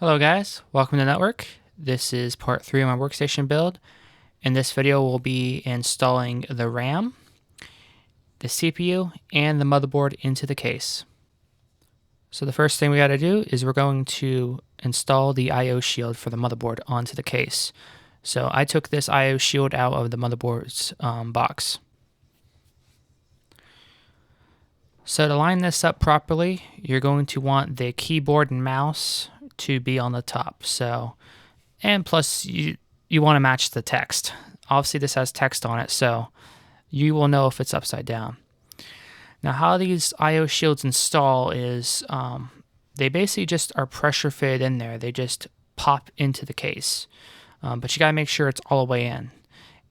Hello guys, welcome to the network. This is part 3 of my workstation build. In this video we'll be installing the RAM, the CPU, and the motherboard into the case. So the first thing we got to do is we're going to install the I/O shield for the motherboard onto the case. So I took this I/O shield out of the motherboard's box. So to line this up properly, you're going to want the keyboard and mouse to be on the top. And plus you want to match the text. Obviously this has text on it, so you will know if it's upside down. Now how these I/O shields install is they basically just are pressure fitted in there. They just pop into the case, but you gotta make sure it's all the way in.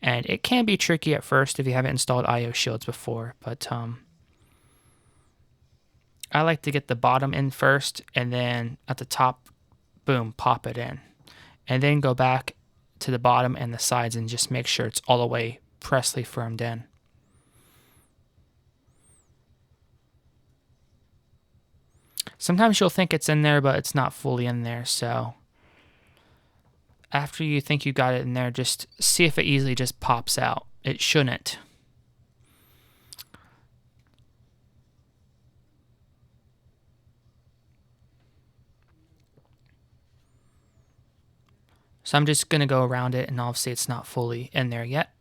And it can be tricky at first if you haven't installed I/O shields before, but I like to get the bottom in first, and then at the top, boom, pop it in. And then go back to the bottom and the sides and just make sure it's all the way pressly firmed in. Sometimes you'll think it's in there, but it's not fully in there, so after you think you got it in there, just see if it easily just pops out. It shouldn't. So I'm just going to go around it, and obviously it's not fully in there yet.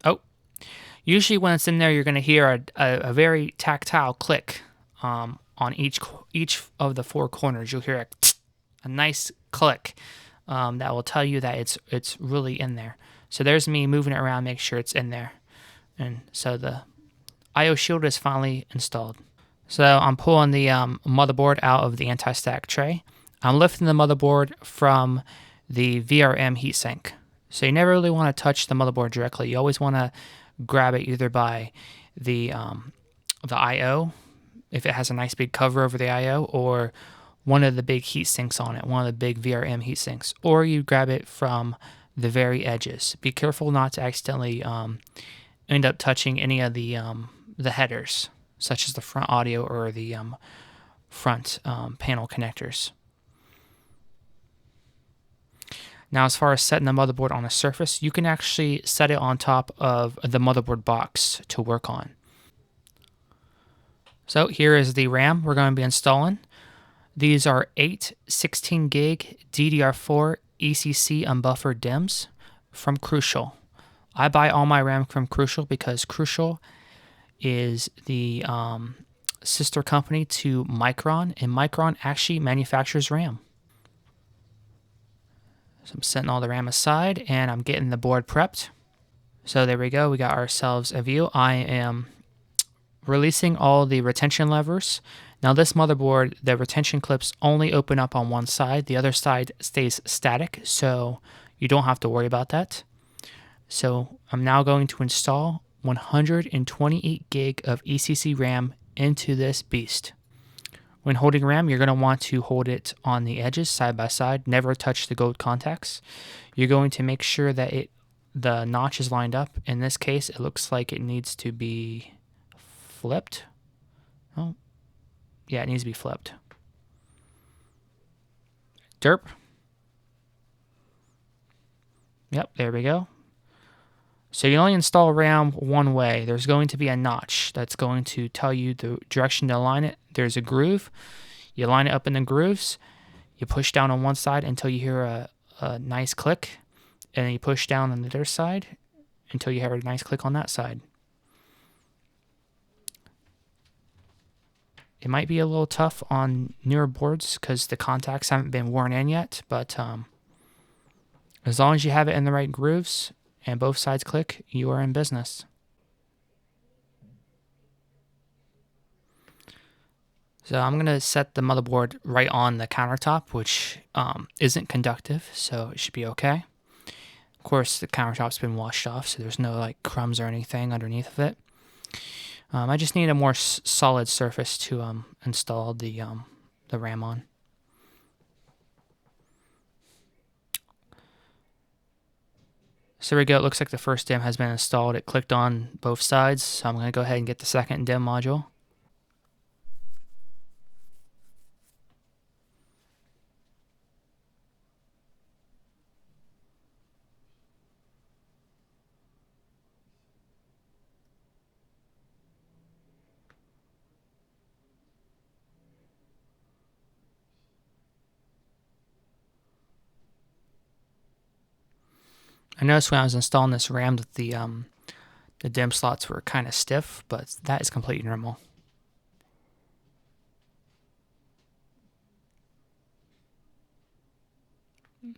Oh, usually when it's in there, you're going to hear a very tactile click on each of the four corners. You'll hear a nice click that will tell you that it's really in there. So there's me moving it around, make sure it's in there. And so the I/O shield is finally installed. So I'm pulling the motherboard out of the anti-static tray. I'm lifting the motherboard from the VRM heatsink. So you never really want to touch the motherboard directly. You always want to grab it either by the I/O, if it has a nice big cover over the I/O, or one of the big heat sinks on it, one of the big VRM heat sinks, or you grab it from the very edges. Be careful not to accidentally end up touching any of the headers, such as the front audio or the front panel connectors. Now, as far as setting the motherboard on a surface, you can actually set it on top of the motherboard box to work on. So here is the RAM we're going to be installing. These are 8 16 gig DDR4 ECC unbuffered DIMMs from Crucial. I buy all my RAM from Crucial because Crucial is the sister company to Micron, and Micron actually manufactures RAM. So I'm setting all the RAM aside, and I'm getting the board prepped. So there we go. We got ourselves a view. I am releasing all the retention levers. Now this motherboard, the retention clips only open up on one side. The other side stays static, so you don't have to worry about that. So I'm now going to install 128 gig of ECC RAM into this beast. When holding RAM, you're going to want to hold it on the edges side by side. Never touch the gold contacts. You're going to make sure that the notch is lined up. In this case, it looks like it needs to be flipped. Oh, yeah, it needs to be flipped. Derp. Yep, there we go. So you only install RAM one way. There's going to be a notch that's going to tell you the direction to align it. There's a groove. You line it up in the grooves. You push down on one side until you hear a nice click. And then you push down on the other side until you hear a nice click on that side. It might be a little tough on newer boards because the contacts haven't been worn in yet. But as long as you have it in the right grooves and both sides click, you are in business. So I'm going to set the motherboard right on the countertop, which isn't conductive, so it should be okay. Of course, the countertop's been washed off, so there's no like crumbs or anything underneath of it. I just need a more solid surface to install the RAM on. So there we go. It looks like the first DIMM has been installed. It clicked on both sides, so I'm going to go ahead and get the second DIMM module. I noticed when I was installing this RAM that the DIMM slots were kind of stiff, but that is completely normal.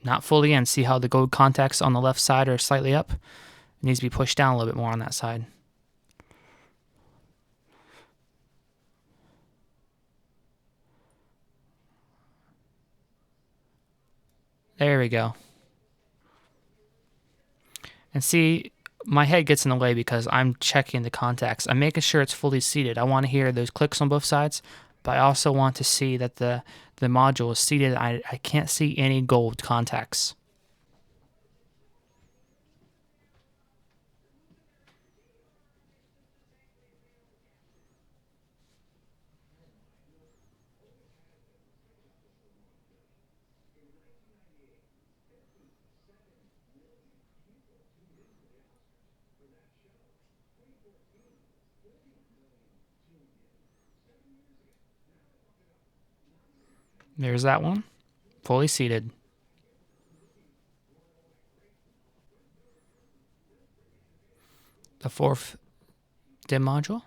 Not fully in. See how the gold contacts on the left side are slightly up? It needs to be pushed down a little bit more on that side. There we go. And see, my head gets in the way because I'm checking the contacts. I'm making sure it's fully seated. I want to hear those clicks on both sides, but I also want to see that the module is seated. I can't see any gold contacts. There's that one, fully seated. The fourth DIMM module.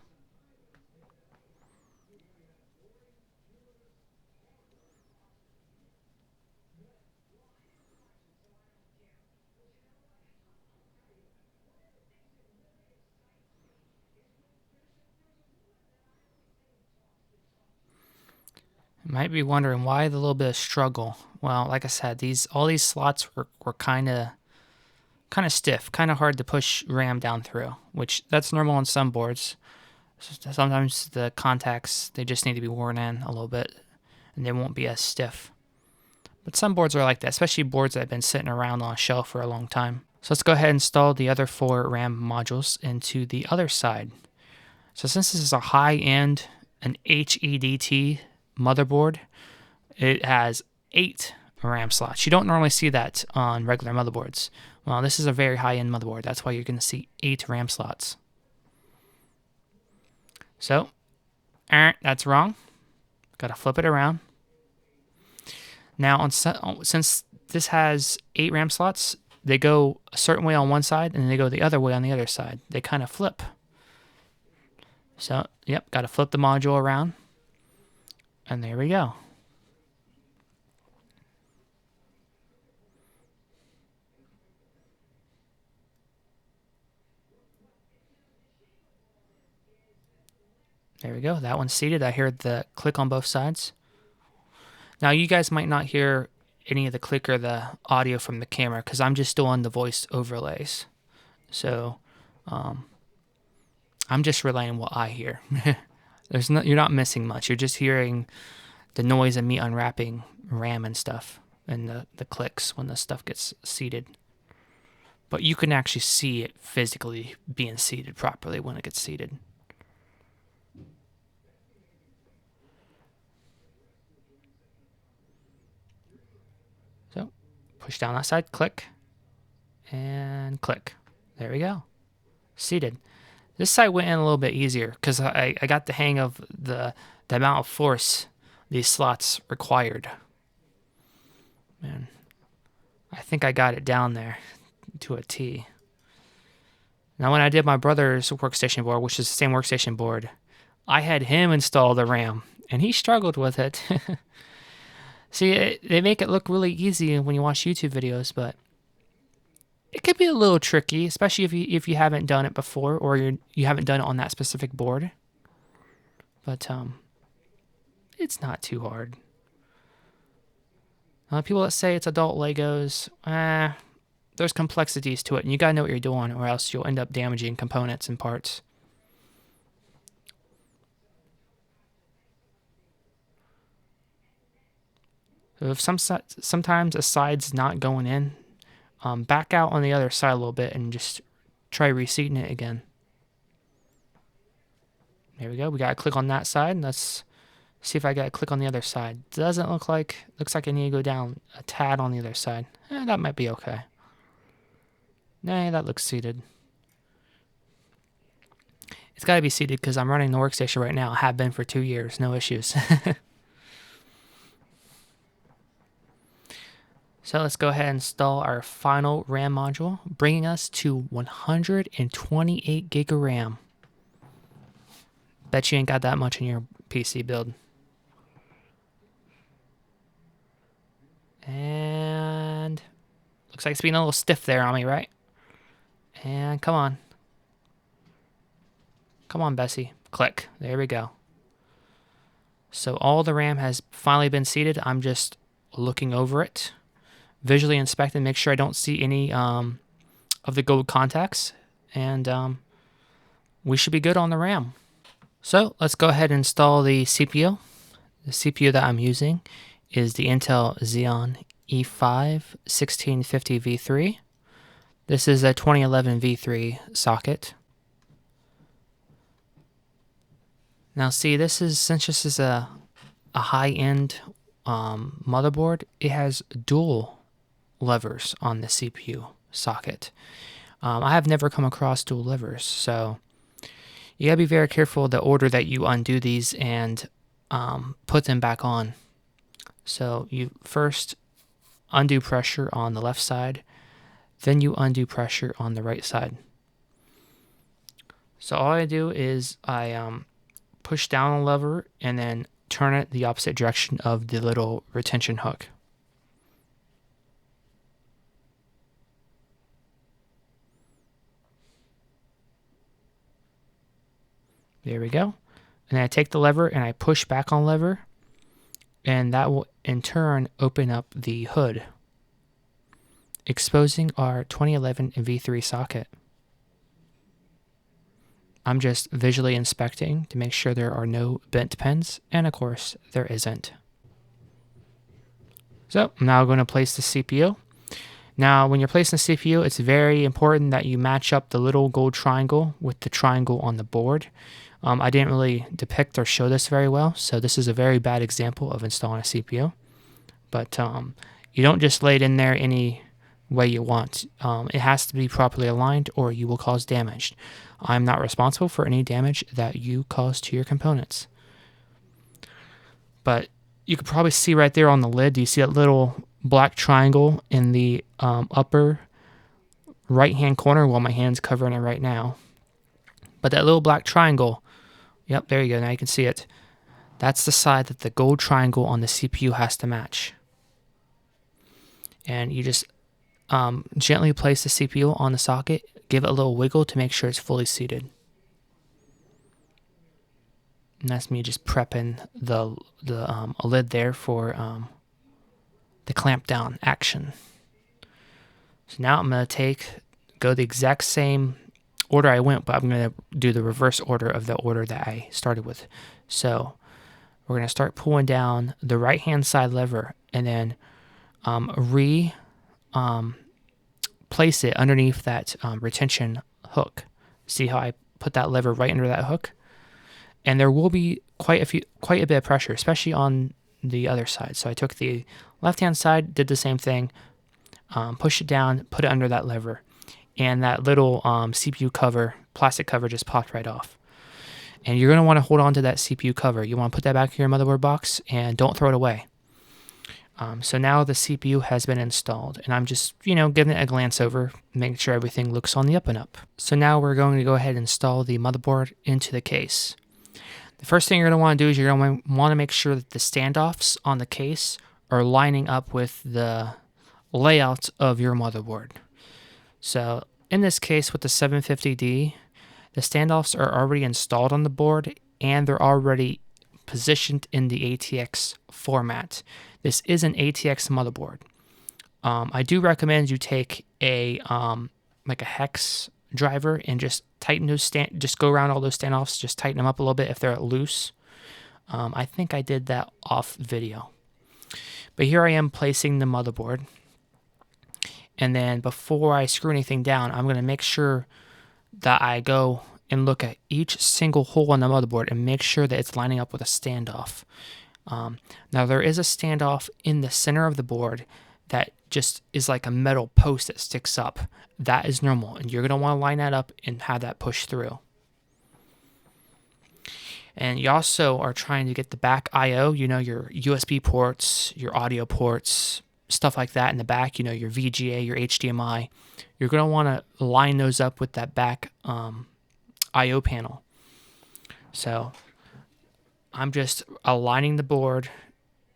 You might be wondering why the little bit of struggle. Well, like I said, all these slots were kind of stiff, kind of hard to push RAM down through, which that's normal on some boards. Sometimes the contacts, they just need to be worn in a little bit and they won't be as stiff. But some boards are like that, especially boards that have been sitting around on a shelf for a long time. So let's go ahead and install the other 4 RAM modules into the other side. So since this is a high-end, an HEDT motherboard, it has 8 RAM slots. You don't normally see that on regular motherboards. Well, this is a very high-end motherboard. That's why you're going to see 8 RAM slots. So, that's wrong. Got to flip it around. Now, since this has 8 RAM slots, they go a certain way on one side, and then they go the other way on the other side. They kind of flip. So, yep, got to flip the module around. And there we go. There we go. That one's seated. I heard the click on both sides. Now, you guys might not hear any of the click or the audio from the camera because I'm just doing the voice overlays. So, I'm just relaying what I hear. You're not missing much. You're just hearing the noise of me unwrapping RAM and stuff and the clicks when the stuff gets seated. But you can actually see it physically being seated properly when it gets seated. So, push down that side, click, and click. There we go. Seated. This side went in a little bit easier because I got the hang of the amount of force these slots required. Man, I think I got it down there to a T. Now, when I did my brother's workstation board, which is the same workstation board, I had him install the RAM, and he struggled with it. See, they make it look really easy when you watch YouTube videos, but it could be a little tricky, especially if you haven't done it before or you haven't done it on that specific board. But it's not too hard. People that say it's adult Legos, there's complexities to it, and you gotta know what you're doing, or else you'll end up damaging components and parts. So if sometimes a side's not going in, back out on the other side a little bit and just try reseating it again. There we go. We got to click on that side. Let's see if I got to click on the other side. Doesn't look like, looks like I need to go down a tad on the other side. That might be okay. Nah, that looks seated. It's got to be seated because I'm running the workstation right now. I have been for 2 years. No issues. So let's go ahead and install our final RAM module, bringing us to 128 gig of RAM. Bet you ain't got that much in your PC build. And looks like it's being a little stiff there on me, right? And come on. Come on, Bessie. Click. There we go. So all the RAM has finally been seated. I'm just looking over it, visually inspecting, make sure I don't see any of the gold contacts, and we should be good on the RAM. So let's go ahead and install the CPU. The CPU that I'm using is the Intel Xeon E5-1650 V3. This is a 2011 V3 socket. Now see, since this is a high-end motherboard, it has dual levers on the CPU socket. I have never come across dual levers, so you gotta be very careful of the order that you undo these and put them back on. So you first undo pressure on the left side, then you undo pressure on the right side. So all I do is I push down a lever and then turn it the opposite direction of the little retention hook. There we go. And I take the lever and I push back on lever, and that will in turn open up the hood, exposing our 2011 V3 socket. I'm just visually inspecting to make sure there are no bent pins, and of course there isn't. So I'm now going to place the CPU. Now when you're placing the CPU, it's very important that you match up the little gold triangle with the triangle on the board. I didn't really depict or show this very well, so this is a very bad example of installing a CPU. But you don't just lay it in there any way you want. It has to be properly aligned or you will cause damage. I'm not responsible for any damage that you cause to your components. But you can probably see right there on the lid, do you see that little black triangle in the upper right hand corner? Well, my hand's covering it right now. But that little black triangle, yep, there you go, now you can see it. That's the side that the gold triangle on the CPU has to match. And you just gently place the CPU on the socket, give it a little wiggle to make sure it's fully seated. And that's me just prepping the lid there for the clamp down action. So now I'm going to go the exact same order I went, but I'm going to do the reverse order of the order that I started with. So we're going to start pulling down the right hand side lever and then place it underneath that retention hook. See how I put that lever right under that hook? And there will be quite a bit of pressure, especially on the other side. So I took the left hand side, did the same thing, pushed it down, put it under that lever, and that little CPU cover, plastic cover, just popped right off. And you're going to want to hold on to that CPU cover. You want to put that back in your motherboard box and don't throw it away. So now the CPU has been installed, and I'm just, giving it a glance over, making sure everything looks on the up and up. So now we're going to go ahead and install the motherboard into the case. The first thing you're going to want to do is you're going to want to make sure that the standoffs on the case are lining up with the layout of your motherboard. So in this case with the 750D, the standoffs are already installed on the board and they're already positioned in the ATX format. This is an ATX motherboard. I do recommend you take a like a hex driver and just tighten those just go around all those standoffs, just tighten them up a little bit if they're loose. I think I did that off video. But here I am placing the motherboard. And then before I screw anything down, I'm going to make sure that I go and look at each single hole on the motherboard and make sure that it's lining up with a standoff. Now there is a standoff in the center of the board that just is like a metal post that sticks up. That is normal, and you're going to want to line that up and have that push through. And you also are trying to get the back I/O, your USB ports, your audio ports, stuff like that in the back, your VGA, your HDMI, you're going to want to line those up with that back I/O panel. So I'm just aligning the board,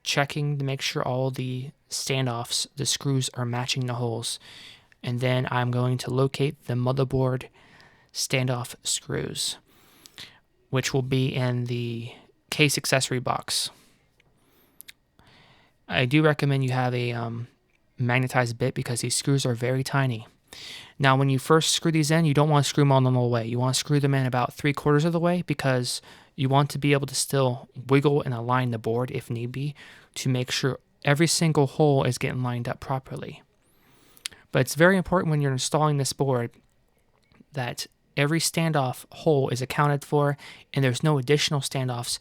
checking to make sure all the standoffs, the screws are matching the holes. And then I'm going to locate the motherboard standoff screws, which will be in the case accessory box. I do recommend you have a magnetized bit because these screws are very tiny. Now, when you first screw these in, you don't want to screw them all the way. You want to screw them in about 3/4 of the way because you want to be able to still wiggle and align the board if need be to make sure every single hole is getting lined up properly. But it's very important when you're installing this board that every standoff hole is accounted for and there's no additional standoffs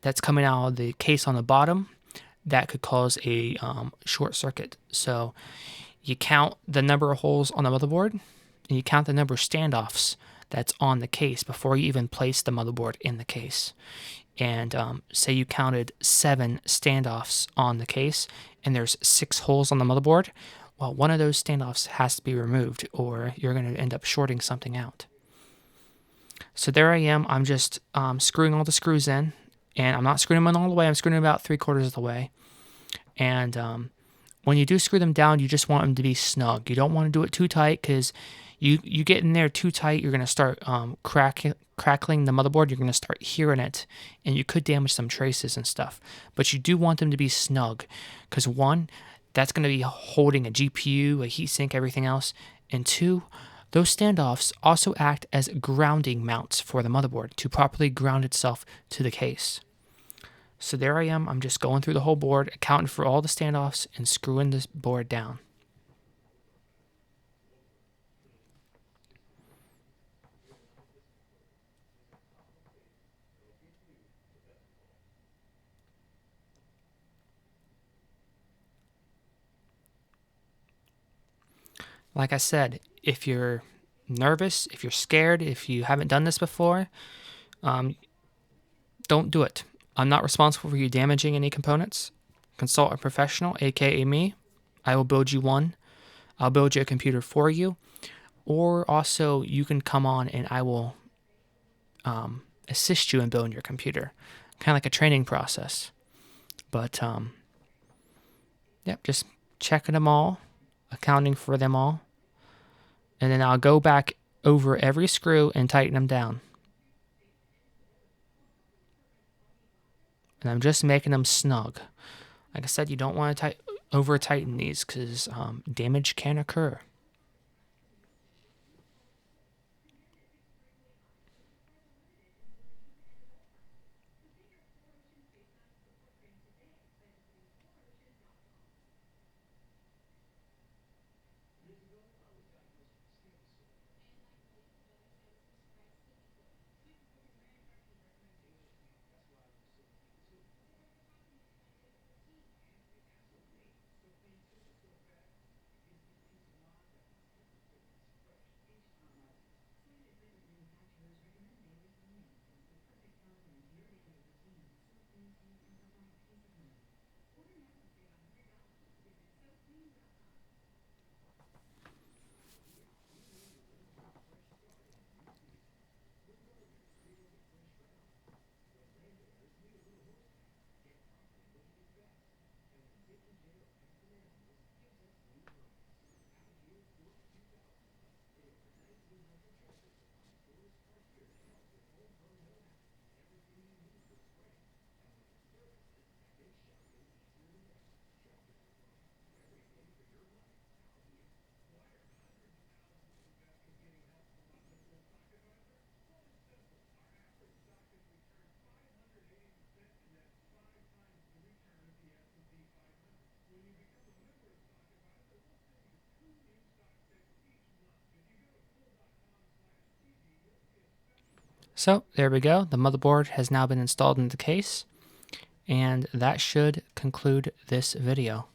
that's coming out of the case on the bottom that could cause a short circuit. So you count the number of holes on the motherboard and you count the number of standoffs that's on the case before you even place the motherboard in the case. And say you counted 7 standoffs on the case and there's 6 holes on the motherboard, well, one of those standoffs has to be removed or you're going to end up shorting something out. So there I am. I'm just screwing all the screws in, and I'm not screwing them in all the way. I'm screwing them about 3/4 of the way. And when you do screw them down, you just want them to be snug. You don't want to do it too tight because you get in there too tight, you're going to start crackling the motherboard. You're going to start hearing it, and you could damage some traces and stuff. But you do want them to be snug because 1, that's going to be holding a GPU, a heatsink, everything else. And 2, those standoffs also act as grounding mounts for the motherboard to properly ground itself to the case. So there I am. I'm just going through the whole board, accounting for all the standoffs, and screwing this board down. Like I said, if you're nervous, if you're scared, if you haven't done this before, don't do it. I'm not responsible for you damaging any components. Consult a professional, aka me. I will build you one. I'll build you a computer for you. Or also, you can come on and I will assist you in building your computer. Kind of like a training process. But, yep, just checking them all, accounting for them all. And then I'll go back over every screw and tighten them down. And I'm just making them snug. Like I said, you don't want to over tighten these because damage can occur. So there we go. The motherboard has now been installed into the case. And that should conclude this video.